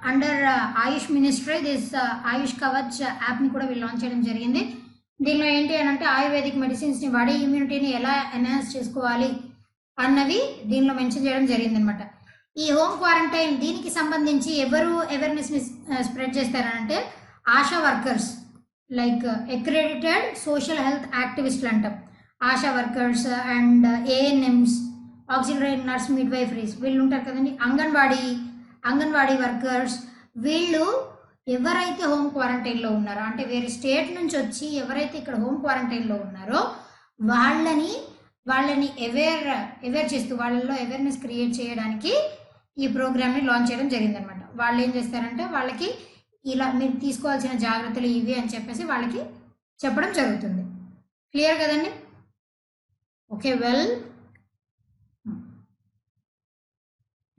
Under Ayush ministry this Ayush Kavach యాప్ని కూడా వీళ్ళు లాంచ్ చేయడం జరిగింది. దీనిలో ఏంటి అని అంటే ఆయుర్వేదిక్ మెడిసిన్స్ని వాడి ఇమ్యూనిటీని ఎలా ఎన్హాన్స్ చేసుకోవాలి అన్నవి దీనిలో మెన్షన్ చేయడం జరిగింది అనమాట. ఈ హోమ్ క్వారంటైన్ దీనికి సంబంధించి ఎవరు అవేర్నెస్ని స్ప్రెడ్ చేస్తారంటే ASHA workers, like accredited social health యాక్టివిస్టులు అంటాం, ASHA workers and ANMs, auxiliary nurse, midwiferies వీళ్ళు ఉంటారు కదండి, అంగన్వాడీ వర్కర్స్. వీళ్ళు ఎవరైతే హోమ్ క్వారంటైన్లో ఉన్నారో అంటే వేరే స్టేట్ నుంచి వచ్చి ఎవరైతే ఇక్కడ హోమ్ క్వారంటైన్లో ఉన్నారో వాళ్ళని అవేర్ చేస్తూ వాళ్ళలో అవేర్నెస్ క్రియేట్ చేయడానికి ఈ ప్రోగ్రామ్ని లాంచ్ చేయడం జరిగిందనమాట. వాళ్ళు ఏం చేస్తారంటే వాళ్ళకి ఇలా మీరు తీసుకోవాల్సిన జాగ్రత్తలు ఇవి అని చెప్పేసి వాళ్ళకి చెప్పడం జరుగుతుంది. క్లియర్ కదండి? Okay, well,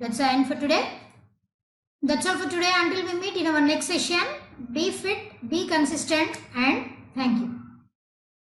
that's the end for today. That's all for today. Until we meet in our next session, be fit, be consistent, and thank you.